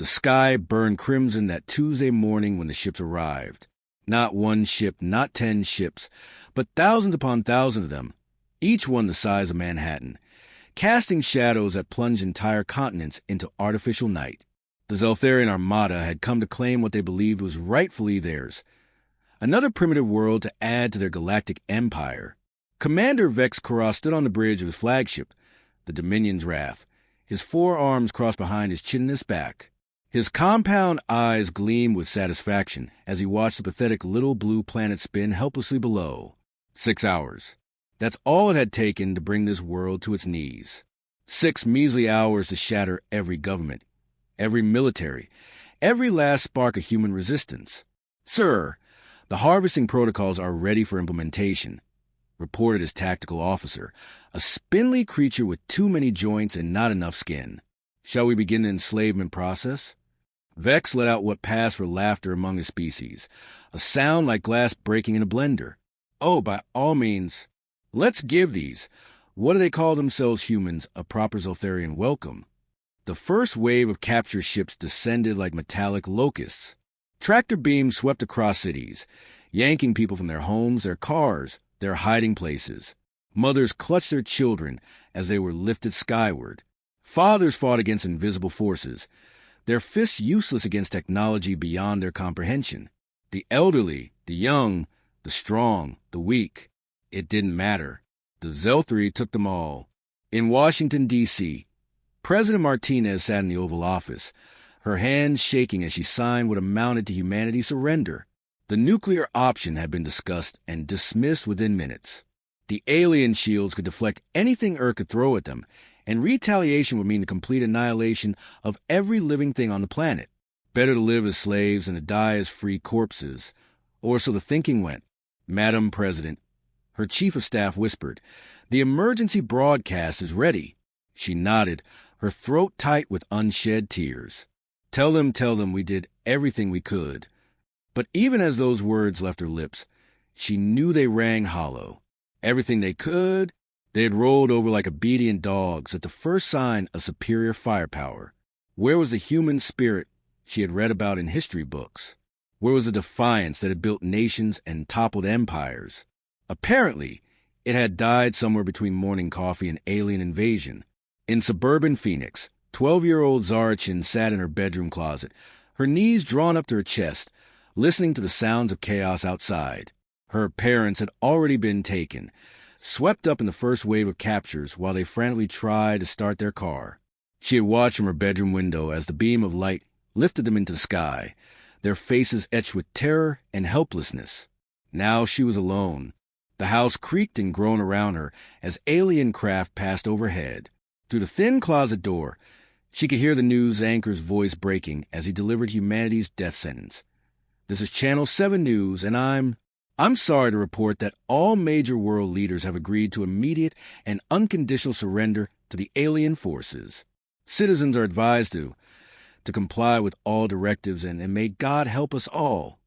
The sky burned crimson that Tuesday morning when the ships arrived. Not one ship, not 10 ships, but thousands upon thousands of them, each one the size of Manhattan, casting shadows that plunged entire continents into artificial night. The Zeltharian Armada had come to claim what they believed was rightfully theirs, another primitive world to add to their galactic empire. Commander Vex Kara stood on the bridge of his flagship, the Dominion's Wrath, his forearms crossed behind his chin and his back. His compound eyes gleamed with satisfaction as he watched the pathetic little blue planet spin helplessly below. 6 hours. That's all it had taken to bring this world to its knees. 6 measly hours to shatter every government, every military, every last spark of human resistance. "Sir, the harvesting protocols are ready for implementation," reported his tactical officer, a spindly creature with too many joints and not enough skin. "Shall we begin the enslavement process?" Vex let out what passed for laughter among his species, a sound like glass breaking in a blender. "Oh, by all means. Let's give these, what do they call themselves humans, a proper Zeltharian welcome." The first wave of capture ships descended like metallic locusts. Tractor beams swept across cities, yanking people from their homes, their cars, their hiding places. Mothers clutched their children as they were lifted skyward. Fathers fought against invisible forces, their fists useless against technology beyond their comprehension. The elderly, the young, the strong, the weak. It didn't matter. The Zelthari took them all. In Washington, D.C., President Martinez sat in the Oval Office, her hands shaking as she signed what amounted to humanity's surrender. The nuclear option had been discussed and dismissed within minutes. The alien shields could deflect anything Earth could throw at them, and retaliation would mean the complete annihilation of every living thing on the planet. Better to live as slaves than to die as free corpses. Or so the thinking went. "Madam President," her chief of staff whispered, "the emergency broadcast is ready." She nodded, her throat tight with unshed tears. Tell them we did everything we could." But even as those words left her lips, she knew they rang hollow. Everything they could, they had rolled over like obedient dogs at the first sign of superior firepower. Where was the human spirit she had read about in history books? Where was the defiance that had built nations and toppled empires? Apparently, it had died somewhere between morning coffee and alien invasion. In suburban Phoenix, 12-year-old Zara Chen sat in her bedroom closet, her knees drawn up to her chest, listening to the sounds of chaos outside. Her parents had already been taken, swept up in the first wave of captures while they frantically tried to start their car. She had watched from her bedroom window as the beam of light lifted them into the sky, their faces etched with terror and helplessness. Now she was alone. The house creaked and groaned around her as alien craft passed overhead. Through the thin closet door, she could hear the news anchor's voice breaking as he delivered humanity's death sentence. "This is Channel 7 News, and I'm sorry to report that all major world leaders have agreed to immediate and unconditional surrender to the alien forces. Citizens are advised to comply with all directives, and may God help us all."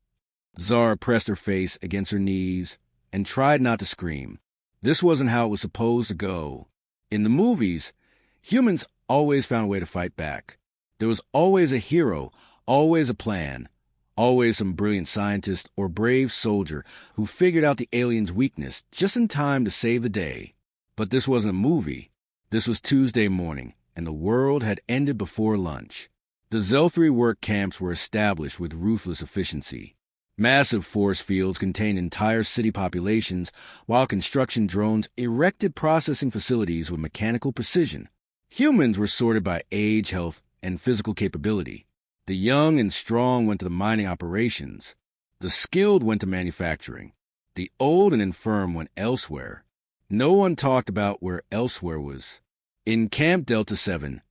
Zara pressed her face against her knees and tried not to scream. This wasn't how it was supposed to go. In the movies, humans always found a way to fight back. There was always a hero, always a plan, always some brilliant scientist or brave soldier who figured out the aliens' weakness just in time to save the day. But this wasn't a movie. This was Tuesday morning, and the world had ended before lunch. The Zelthari work camps were established with ruthless efficiency. Massive force fields contained entire city populations, while construction drones erected processing facilities with mechanical precision. Humans were sorted by age, health, and physical capability. The young and strong went to the mining operations. The skilled went to manufacturing. The old and infirm went elsewhere. No one talked about where elsewhere was. In Camp Delta 7,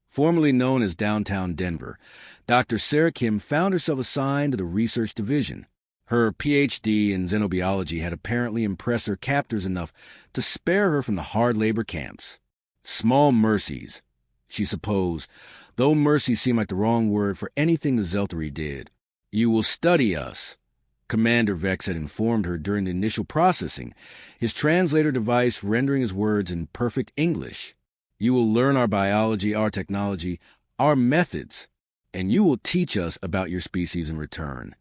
formerly known as downtown Denver, Dr. Zara Chen found herself assigned to the research division. Her Ph.D. in xenobiology had apparently impressed her captors enough to spare her from the hard labor camps. Small mercies, she supposed, though mercy seemed like the wrong word for anything the Zelthari did. "You will study us," Commander Vex had informed her during the initial processing, his translator device rendering his words in perfect English. "You will learn our biology, our technology, our methods. and you will teach us about your species in return.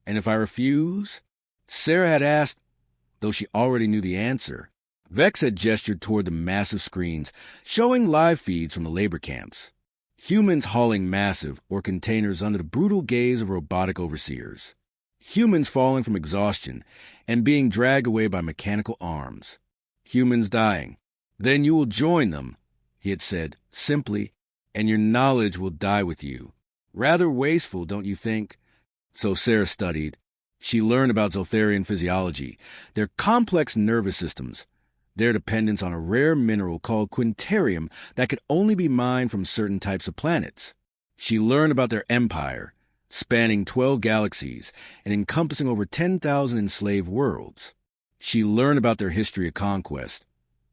And if I refuse? Sarah had asked, though she already knew the answer. Vex had gestured toward the massive screens, showing live feeds from the labor camps. Humans hauling massive or containers under the brutal gaze of robotic overseers. Humans falling from exhaustion and being dragged away by mechanical arms. Humans dying. Then you will join them, he had said, simply, and your knowledge will die with you. Rather wasteful, don't you think? So Sarah studied. She learned about Zotharian physiology, their complex nervous systems, their dependence on a rare mineral called quintarium that could only be mined from certain types of planets. She learned about their empire, spanning 12 galaxies and encompassing over 10,000 enslaved worlds. She learned about their history of conquest,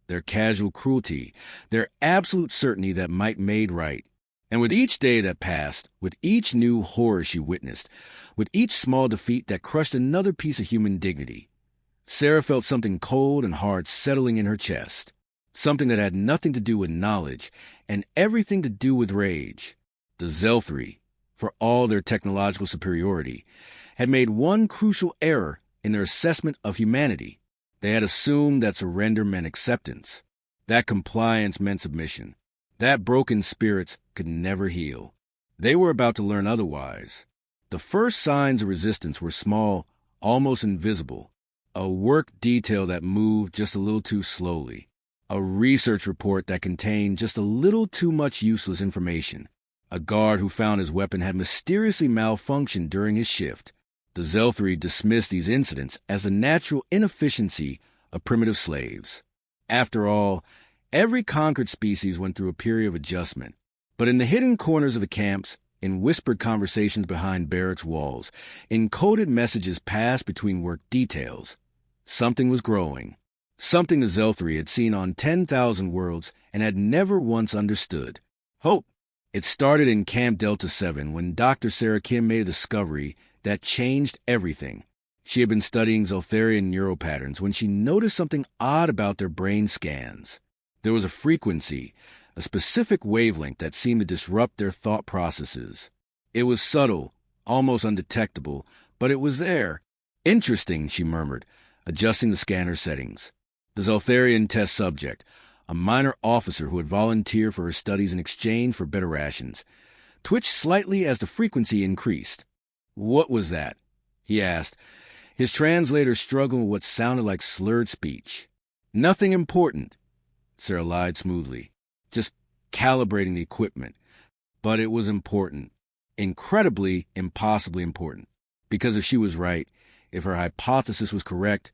their casual cruelty, their absolute certainty that might made right. And with each day that passed, with each new horror she witnessed, with each small defeat that crushed another piece of human dignity, Sarah felt something cold and hard settling in her chest, something that had nothing to do with knowledge and everything to do with rage. The Zelthri, for all their technological superiority, had made one crucial error in their assessment of humanity. They had assumed that surrender meant acceptance, that compliance meant submission, that broken spirits could never heal. They were about to learn otherwise. The first signs of resistance were small, almost invisible. A work detail that moved just a little too slowly. A research report that contained just a little too much useless information. A guard who found his weapon had mysteriously malfunctioned during his shift. The Zelthri dismissed these incidents as a natural inefficiency of primitive slaves. After all, every conquered species went through a period of adjustment. But in the hidden corners of the camps, in whispered conversations behind barracks walls, in coded messages passed between work details, something was growing. Something the Zelthri had seen on 10,000 worlds and had never once understood. Hope. It started in Camp Delta 7 when Dr. Zara Chen made a discovery that changed everything. She had been studying Zotharian neural patterns when she noticed something odd about their brain scans. There was a frequency, a specific wavelength that seemed to disrupt their thought processes. It was subtle, almost undetectable, but it was there. Interesting, she murmured, adjusting the scanner settings. The Zotharian test subject, a minor officer who had volunteered for her studies in exchange for better rations, twitched slightly as the frequency increased. What was that? He asked, his translator struggling with what sounded like slurred speech. Nothing important, Sarah lied smoothly. Just calibrating the equipment. But it was important. Incredibly, impossibly important. Because if she was right, if her hypothesis was correct,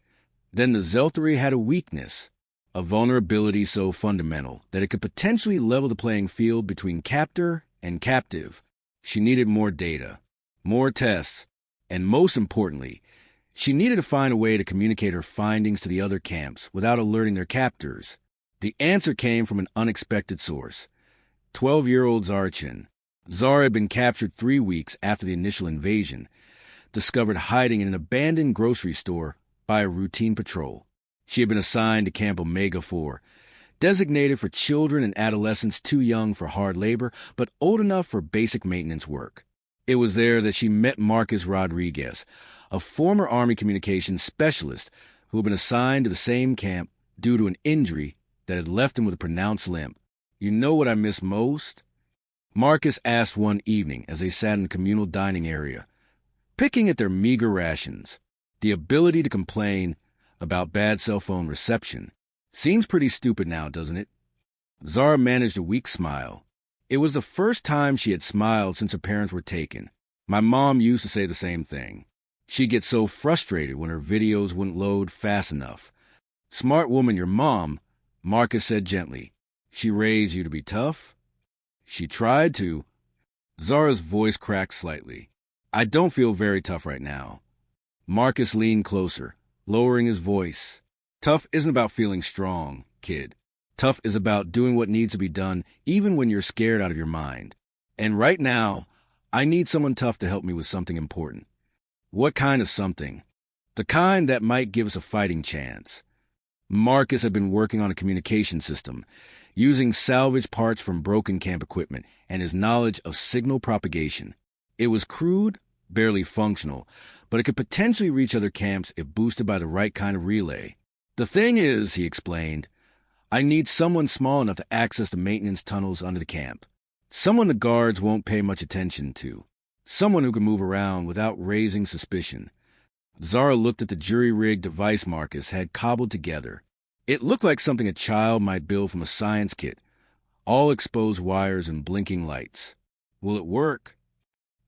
then the Zelthri had a weakness, a vulnerability so fundamental that it could potentially level the playing field between captor and captive. She needed more data, more tests, and most importantly, she needed to find a way to communicate her findings to the other camps without alerting their captors. The answer came from an unexpected source. 12-year-old Zara Chen. Zara had been captured 3 weeks after the initial invasion, discovered hiding in an abandoned grocery store by a routine patrol. She had been assigned to Camp Omega 4, designated for children and adolescents too young for hard labor, but old enough for basic maintenance work. It was there that she met Marcus Rodriguez, a former Army communications specialist who had been assigned to the same camp due to an injury that had left him with a pronounced limp. You know what I miss most? Marcus asked one evening as they sat in the communal dining area, picking at their meager rations. The ability to complain about bad cell phone reception. Seems pretty stupid now, doesn't it? Zara managed a weak smile. It was the first time she had smiled since her parents were taken. My mom used to say the same thing. She'd get so frustrated when her videos wouldn't load fast enough. Smart woman, your mom, Marcus said gently. She raised you to be tough? She tried to. Zara's voice cracked slightly. I don't feel very tough right now. Marcus leaned closer, lowering his voice. Tough isn't about feeling strong, kid. Tough is about doing what needs to be done even when you're scared out of your mind. And right now, I need someone tough to help me with something important. What kind of something? The kind that might give us a fighting chance. Marcus had been working on a communication system, using salvage parts from broken camp equipment and his knowledge of signal propagation. It was crude, barely functional, but it could potentially reach other camps if boosted by the right kind of relay. The thing is, he explained, I need someone small enough to access the maintenance tunnels under the camp. Someone the guards won't pay much attention to. Someone who can move around without raising suspicion. Zara looked at the jury-rigged device Marcus had cobbled together. It looked like something a child might build from a science kit. All exposed wires and blinking lights. Will it work?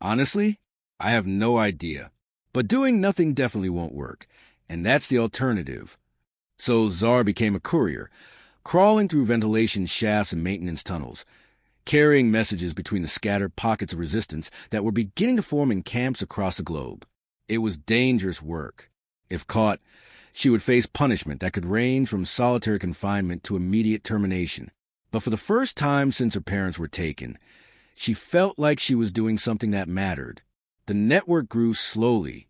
Honestly, I have no idea. But doing nothing definitely won't work, and that's the alternative. So Zara became a courier, crawling through ventilation shafts and maintenance tunnels, carrying messages between the scattered pockets of resistance that were beginning to form in camps across the globe. It was dangerous work. If caught, she would face punishment that could range from solitary confinement to immediate termination. But for the first time since her parents were taken, she felt like she was doing something that mattered. The network grew slowly,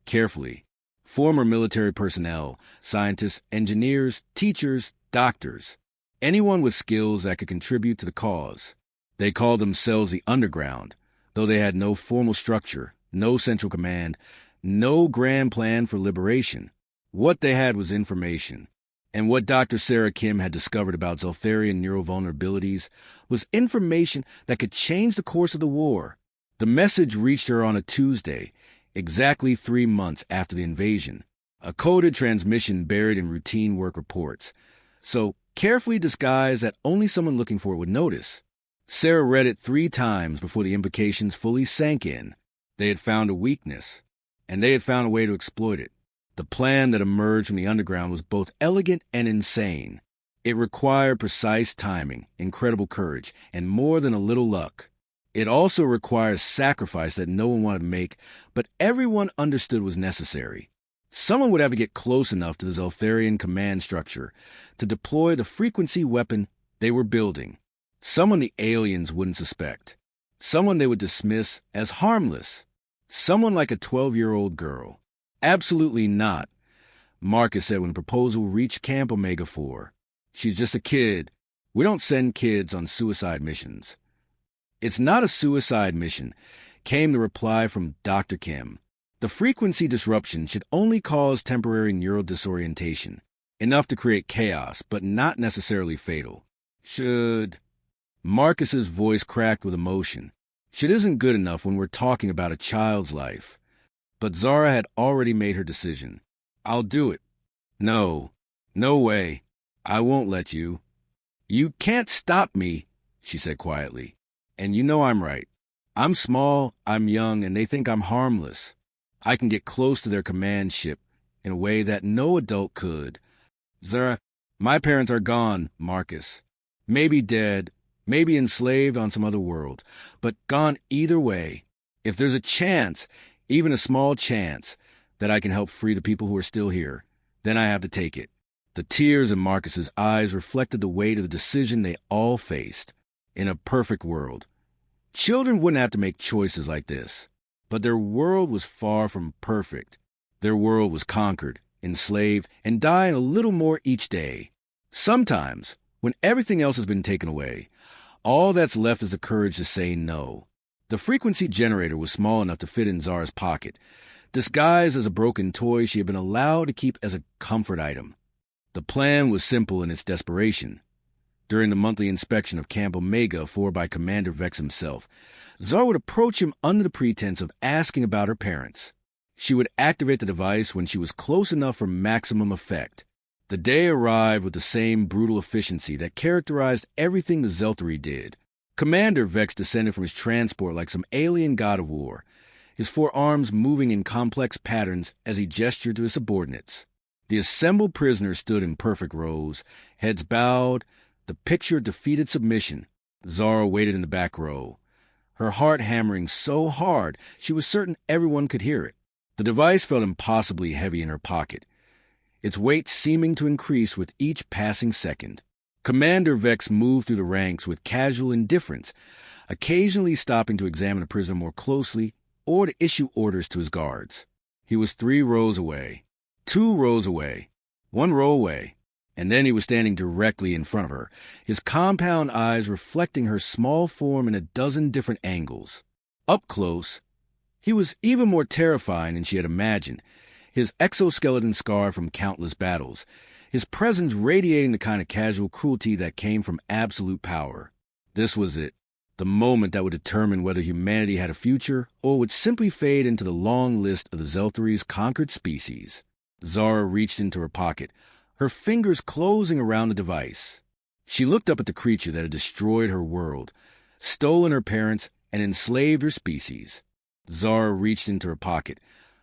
carefully. Former military personnel, scientists, engineers, teachers, doctors, anyone with skills that could contribute to the cause. They called themselves the Underground, though they had no formal structure, no central command, no grand plan for liberation. What they had was information. And what Dr. Zara Chen had discovered about Zeltharian neural vulnerabilities was information that could change the course of the war. The message reached her on a Tuesday, exactly 3 months after the invasion, a coded transmission buried in routine work reports, so carefully disguised that only someone looking for it would notice. Sarah read it 3 times before the implications fully sank in. They had found a weakness, and they had found a way to exploit it. The plan that emerged from the underground was both elegant and insane. It required precise timing, incredible courage, and more than a little luck. It also required sacrifice that no one wanted to make, but everyone understood was necessary. Someone would have to get close enough to the Zeltharian command structure to deploy the frequency weapon they were building. Someone the aliens wouldn't suspect. Someone they would dismiss as harmless. Someone like a 12-year-old girl. Absolutely not, Marcus said when the proposal reached Camp Omega 4. She's just a kid. We don't send kids on suicide missions. It's not a suicide mission, came the reply from Dr. Kim. The frequency disruption should only cause temporary neural disorientation, enough to create chaos, but not necessarily fatal. Should... Marcus's voice cracked with emotion. Should isn't good enough when we're talking about a child's life. But Zara had already made her decision. I'll do it. No. No way. I won't let you. You can't stop me, she said quietly. And you know I'm right. I'm small, I'm young, and they think I'm harmless. I can get close to their command ship in a way that no adult could. Zara, my parents are gone, Marcus. Maybe dead, maybe enslaved on some other world, but gone either way. If there's a chance, even a small chance, that I can help free the people who are still here, then I have to take it. The tears in Marcus's eyes reflected the weight of the decision they all faced. In a perfect world, children wouldn't have to make choices like this. But their world was far from perfect. Their world was conquered, enslaved, and dying a little more each day. Sometimes, when everything else has been taken away, all that's left is the courage to say no. The frequency generator was small enough to fit in Zara's pocket, disguised as a broken toy she had been allowed to keep as a comfort item. The plan was simple in its desperation. During the monthly inspection of Camp Omega 4 by Commander Vex himself, Zara would approach him under the pretense of asking about her parents. She would activate the device when she was close enough for maximum effect. The day arrived with the same brutal efficiency that characterized everything the Zeltari did. Commander Vex descended from his transport like some alien god of war, his 4 arms moving in complex patterns as he gestured to his subordinates. The assembled prisoners stood in perfect rows, heads bowed, the picture of defeated submission. Zara waited in the back row, her heart hammering so hard she was certain everyone could hear it. The device felt impossibly heavy in her pocket, its weight seeming to increase with each passing second. Commander Vex moved through the ranks with casual indifference, occasionally stopping to examine a prisoner more closely or to issue orders to his guards. He was 3 rows away, 2 rows away, 1 row away. And then he was standing directly in front of her, his compound eyes reflecting her small form in a dozen different angles. Up close, he was even more terrifying than she had imagined, his exoskeleton scarred from countless battles, his presence radiating the kind of casual cruelty that came from absolute power. This was it, the moment that would determine whether humanity had a future or would simply fade into the long list of the Zelthary's conquered species. Zara reached into her pocket, her fingers closing around the device. She looked up at the creature that had destroyed her world, stolen her parents, and enslaved her species. Zara reached into her pocket,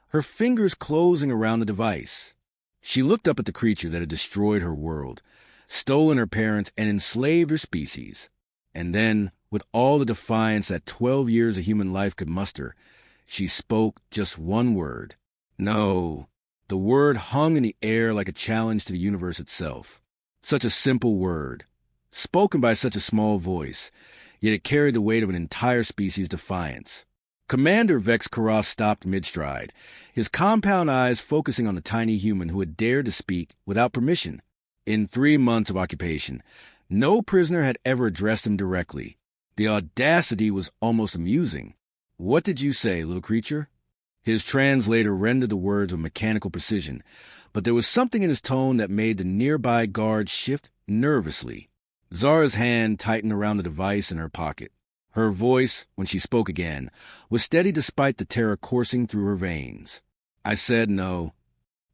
her fingers closing around the device. She looked up at the creature that had destroyed her world, stolen her parents, and enslaved her species. And then, with all the defiance that 12 years of human life could muster, she spoke just one word. No. The word hung in the air like a challenge to the universe itself. Such a simple word, spoken by such a small voice, yet it carried the weight of an entire species' defiance. Commander Vex Karas stopped mid-stride, his compound eyes focusing on the tiny human who had dared to speak without permission. In 3 months of occupation, no prisoner had ever addressed him directly. The audacity was almost amusing. "What did you say, little creature?" His translator rendered the words with mechanical precision, but there was something in his tone that made the nearby guards shift nervously. Zara's hand tightened around the device in her pocket. Her voice, when she spoke again, was steady despite the terror coursing through her veins. "I said no."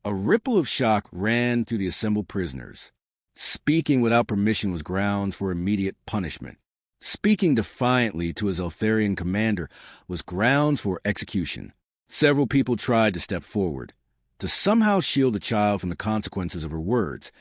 A ripple of shock ran through the assembled prisoners. Speaking without permission was grounds for immediate punishment. Speaking defiantly to his Zeltharian commander was grounds for execution. Several people tried to step forward, to somehow shield the child from the consequences of her words,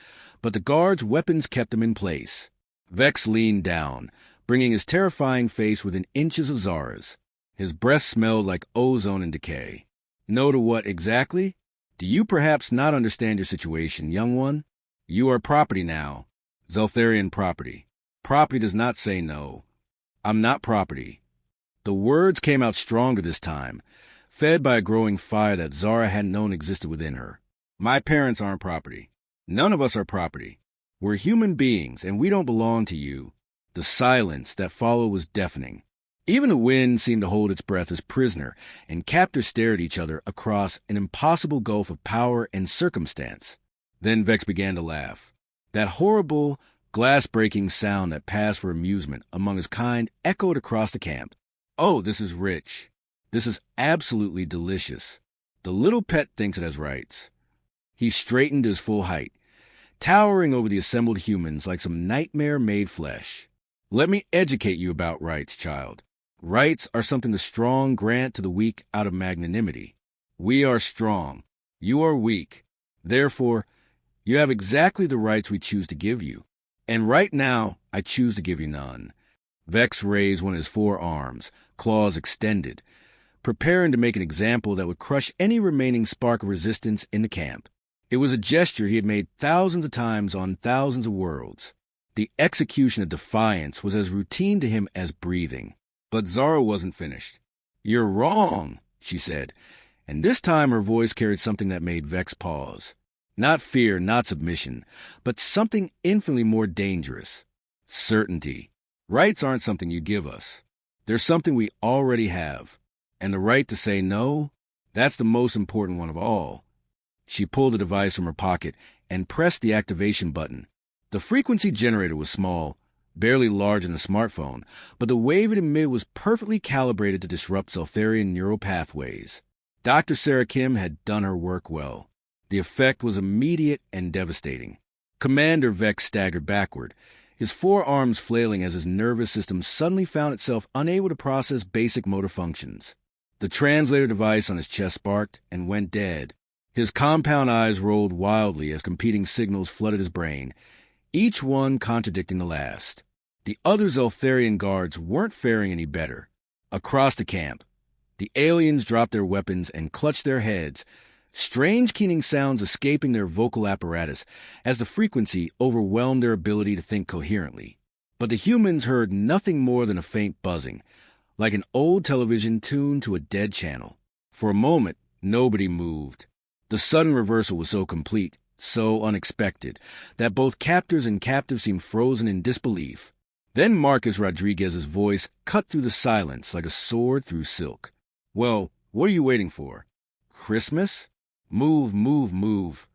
but the guards' weapons kept them in place. Vex leaned down, bringing his terrifying face within inches of Zara's. His breath smelled like ozone and decay. "No to what exactly? Do you perhaps not understand your situation, young one? You are property now. Zeltharian property. Property does not say no. I'm not property." The words came out stronger this time, fed by a growing fire that Zara hadn't known existed within her. "My parents aren't property. None of us are property. We're human beings, and we don't belong to you." The silence that followed was deafening. Even the wind seemed to hold its breath as prisoner and captor stared at each other across an impossible gulf of power and circumstance. Then Vex began to laugh. That horrible, glass-breaking sound that passed for amusement among his kind echoed across the camp. "Oh, this is rich. This is absolutely delicious. The little pet thinks it has rights." He straightened to his full height, towering over the assembled humans like some nightmare made flesh. "Let me educate you about rights, child. Rights are something the strong grant to the weak out of magnanimity. We are strong. You are weak. Therefore, you have exactly the rights we choose to give you. And right now, I choose to give you none." Vex raised one of his forearms, claws extended, preparing to make an example that would crush any remaining spark of resistance in the camp. It was a gesture he had made thousands of times on thousands of worlds. The execution of defiance was as routine to him as breathing. But Zara wasn't finished. "You're wrong," she said, and this time her voice carried something that made Vex pause. Not fear, not submission, but something infinitely more dangerous. Certainty. Rights aren't something you give us. They're something we already have. And the right to say no, that's the most important one of all. She pulled the device from her pocket and pressed the activation button. The frequency generator was small, barely larger than a smartphone, but the wave it emitted was perfectly calibrated to disrupt Zeltharian neural pathways. Dr. Zara Chen had done her work well. The effect was immediate and devastating. Commander Vex staggered backward, his forearms flailing as his nervous system suddenly found itself unable to process basic motor functions. The translator device on his chest sparked and went dead. His compound eyes rolled wildly as competing signals flooded his brain, each one contradicting the last. The other Zeltharian guards weren't faring any better. Across the camp, the aliens dropped their weapons and clutched their heads, strange keening sounds escaping their vocal apparatus as the frequency overwhelmed their ability to think coherently. But the humans heard nothing more than a faint buzzing, like an old television tuned to a dead channel. For a moment, nobody moved. The sudden reversal was so complete, so unexpected that both captors and captives seemed frozen in disbelief. Then Marcus Rodriguez's voice cut through the silence like a sword through silk. "Well, what are you waiting for? Christmas? Move, move, move."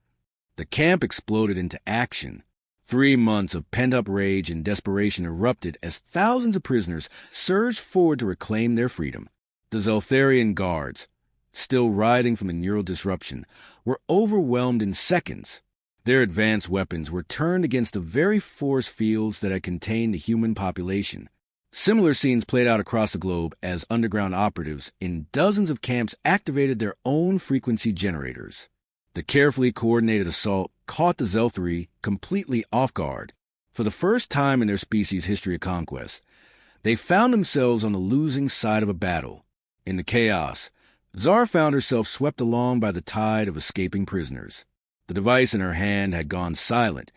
The camp exploded into action. 3 months of pent-up rage and desperation erupted as thousands of prisoners surged forward to reclaim their freedom. The Zeltharian guards, still riding from the neural disruption, were overwhelmed in seconds. Their advanced weapons were turned against the very force fields that had contained the human population. Similar scenes played out across the globe as underground operatives in dozens of camps activated their own frequency generators. The carefully coordinated assault caught the Zelthari completely off guard. For the first time in their species' history of conquest, they found themselves on the losing side of a battle. In the chaos, Zara found herself swept along by the tide of escaping prisoners. The device in her hand had gone silent,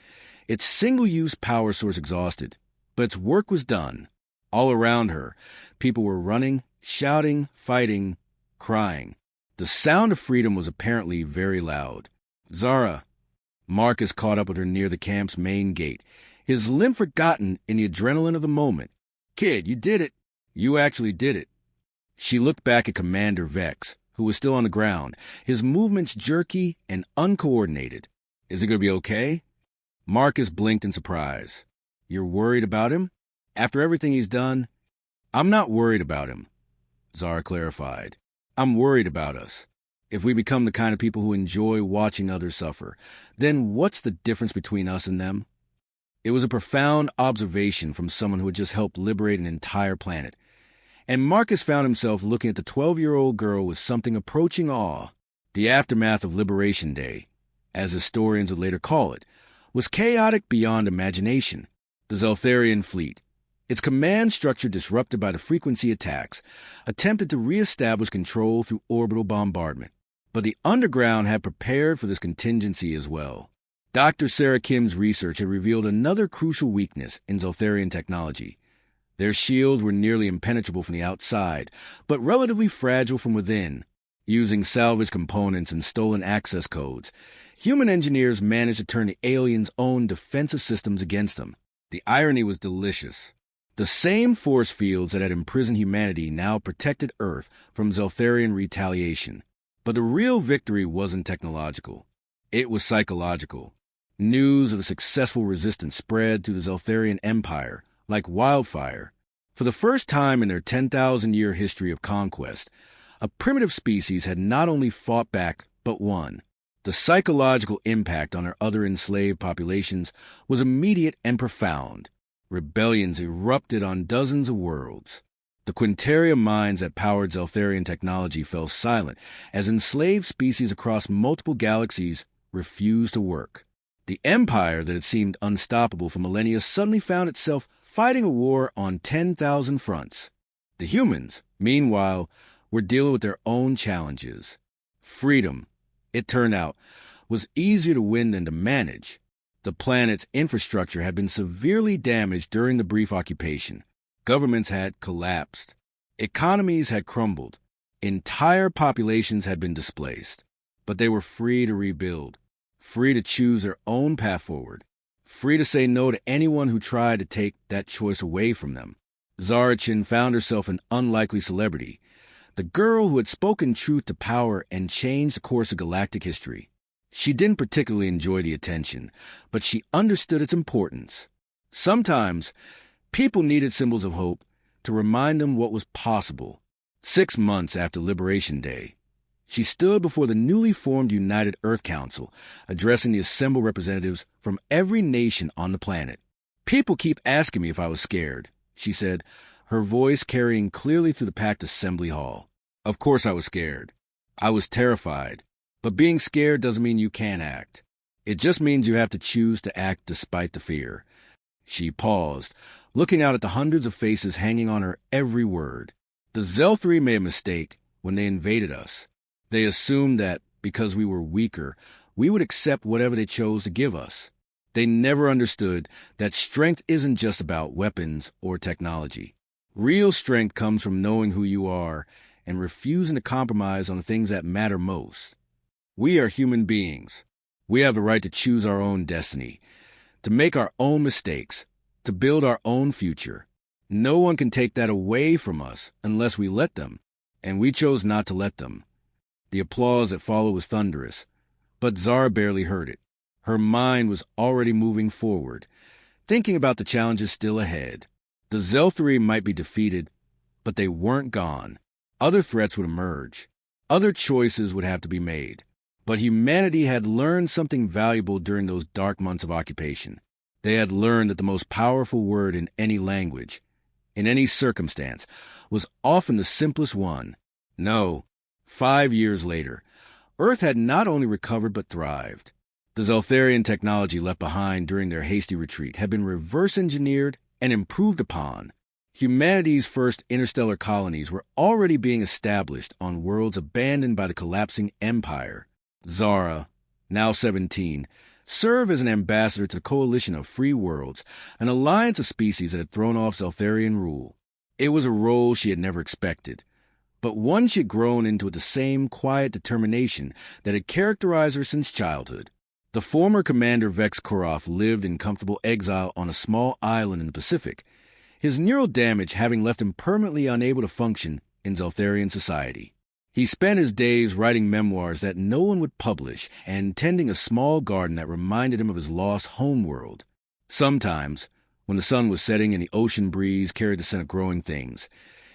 its single-use power source exhausted, but its work was done. All around her, people were running, shouting, fighting, crying. The sound of freedom was apparently very loud. "Zara." Marcus caught up with her near the camp's main gate, his limp forgotten in the adrenaline of the moment. "Kid, you did it. You actually did it." She looked back at Commander Vex, who was still on the ground, his movements jerky and uncoordinated. "Is it going to be okay?" Marcus blinked in surprise. "You're worried about him? After everything he's done?" "I'm not worried about him," Zara clarified. "I'm worried about us. If we become the kind of people who enjoy watching others suffer, then what's the difference between us and them?" It was a profound observation from someone who had just helped liberate an entire planet. And Marcus found himself looking at the 12-year-old girl with something approaching awe. The aftermath of Liberation Day, as historians would later call it, was chaotic beyond imagination. The Zeltharian fleet, its command structure disrupted by the frequency attacks, attempted to reestablish control through orbital bombardment. But the underground had prepared for this contingency as well. Dr. Zara Kim's research had revealed another crucial weakness in Zeltharian technology. Their shields were nearly impenetrable from the outside, but relatively fragile from within. Using salvaged components and stolen access codes, human engineers managed to turn the aliens' own defensive systems against them. The irony was delicious. The same force fields that had imprisoned humanity now protected Earth from Zeltharian retaliation. But the real victory wasn't technological. It was psychological. News of the successful resistance spread through the Zeltharian Empire like wildfire. For the first time in their 10,000-year history of conquest, a primitive species had not only fought back, but won. The psychological impact on their other enslaved populations was immediate and profound. Rebellions erupted on dozens of worlds. The Quintaria mines that powered Zeltharian technology fell silent as enslaved species across multiple galaxies refused to work. The empire that had seemed unstoppable for millennia suddenly found itself fighting a war on 10,000 fronts. The humans, meanwhile, were dealing with their own challenges. Freedom, it turned out, was easier to win than to manage. The planet's infrastructure had been severely damaged during the brief occupation. Governments had collapsed. Economies had crumbled. Entire populations had been displaced. But they were free to rebuild, free to choose their own path forward, free to say no to anyone who tried to take that choice away from them. Zara Chen found herself an unlikely celebrity, the girl who had spoken truth to power and changed the course of galactic history. She didn't particularly enjoy the attention, but she understood its importance. Sometimes, people needed symbols of hope to remind them what was possible. 6 months after Liberation Day, she stood before the newly formed United Earth Council, addressing the assembled representatives from every nation on the planet. "People keep asking me if I was scared," she said, her voice carrying clearly through the packed assembly hall. Of course I was scared. I was terrified. But being scared doesn't mean you can't act. It just means you have to choose to act despite the fear. She paused, looking out at the hundreds of faces hanging on her every word. The Zelthari made a mistake when they invaded us. They assumed that, because we were weaker, we would accept whatever they chose to give us. They never understood that strength isn't just about weapons or technology. Real strength comes from knowing who you are and refusing to compromise on the things that matter most. We are human beings. We have the right to choose our own destiny, to make our own mistakes, to build our own future. No one can take that away from us unless we let them, and we chose not to let them. The applause that followed was thunderous, but Zara barely heard it. Her mind was already moving forward, thinking about the challenges still ahead. The Zelthri might be defeated, but they weren't gone. Other threats would emerge. Other choices would have to be made. But humanity had learned something valuable during those dark months of occupation. They had learned that the most powerful word in any language, in any circumstance, was often the simplest one. No. 5 years later, Earth had not only recovered but thrived. The Zeltharian technology left behind during their hasty retreat had been reverse-engineered and improved upon. Humanity's first interstellar colonies were already being established on worlds abandoned by the collapsing empire. Zara, now 17, served as an ambassador to the Coalition of Free Worlds, an alliance of species that had thrown off Zeltharian rule. It was a role she had never expected, but one she had grown into with the same quiet determination that had characterized her since childhood. The former commander Vex Koroth lived in comfortable exile on a small island in the Pacific, his neural damage having left him permanently unable to function in Zeltharian society. He spent his days writing memoirs that no one would publish and tending a small garden that reminded him of his lost homeworld. Sometimes, when the sun was setting and the ocean breeze carried the scent of growing things,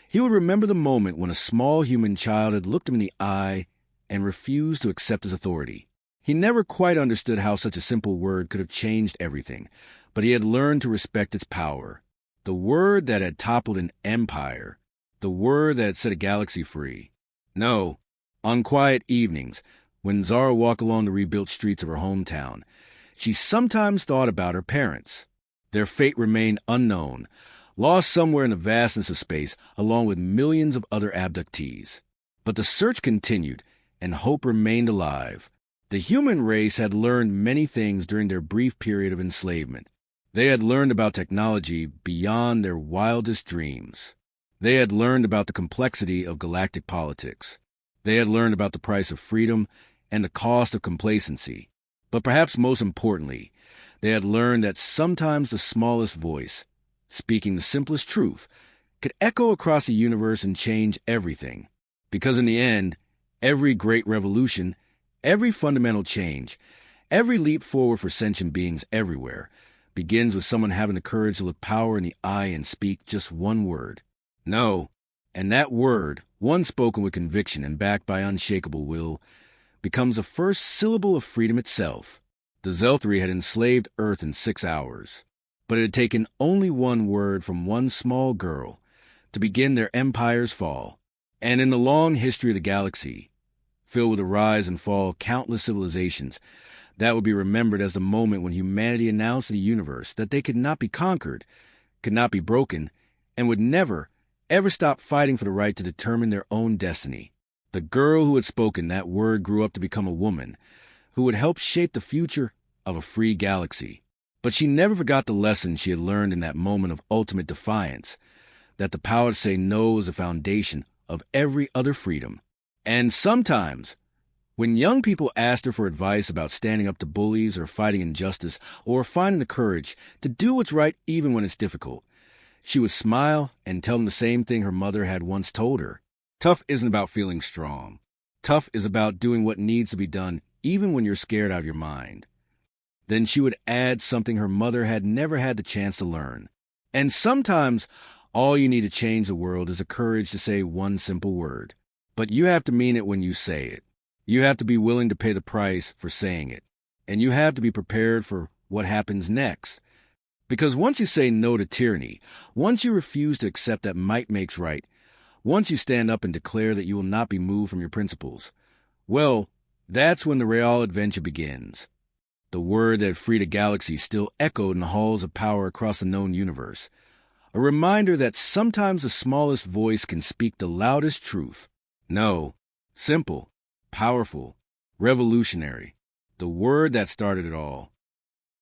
he would remember the moment when a small human child had looked him in the eye and refused to accept his authority. He never quite understood how such a simple word could have changed everything, but he had learned to respect its power. The word that had toppled an empire. The word that had set a galaxy free. No, on quiet evenings, when Zara walked along the rebuilt streets of her hometown, she sometimes thought about her parents. Their fate remained unknown, lost somewhere in the vastness of space, along with millions of other abductees. But the search continued, and hope remained alive. The human race had learned many things during their brief period of enslavement. They had learned about technology beyond their wildest dreams. They had learned about the complexity of galactic politics. They had learned about the price of freedom and the cost of complacency. But perhaps most importantly, they had learned that sometimes the smallest voice, speaking the simplest truth, could echo across the universe and change everything. Because in the end, every great revolution, every fundamental change, every leap forward for sentient beings everywhere, begins with someone having the courage to look power in the eye and speak just one word. No, and that word, one spoken with conviction and backed by unshakable will, becomes the first syllable of freedom itself. The Zelthri had enslaved Earth in 6 hours, but it had taken only one word from one small girl to begin their empire's fall. And in the long history of the galaxy, filled with the rise and fall of countless civilizations, that would be remembered as the moment when humanity announced to the universe that they could not be conquered, could not be broken, and would never, ever stop fighting for the right to determine their own destiny. The girl who had spoken that word grew up to become a woman who would help shape the future of a free galaxy. But she never forgot the lesson she had learned in that moment of ultimate defiance, that the power to say no is the foundation of every other freedom. And sometimes, when young people asked her for advice about standing up to bullies or fighting injustice or finding the courage to do what's right even when it's difficult, she would smile and tell them the same thing her mother had once told her. Tough isn't about feeling strong. Tough is about doing what needs to be done even when you're scared out of your mind. Then she would add something her mother had never had the chance to learn. And sometimes all you need to change the world is the courage to say one simple word. But you have to mean it when you say it. You have to be willing to pay the price for saying it. And you have to be prepared for what happens next. Because once you say no to tyranny, once you refuse to accept that might makes right, once you stand up and declare that you will not be moved from your principles, well, that's when the real adventure begins. The word that freed a galaxy still echoed in the halls of power across the known universe. A reminder that sometimes the smallest voice can speak the loudest truth. No, simple, powerful, revolutionary. The word that started it all.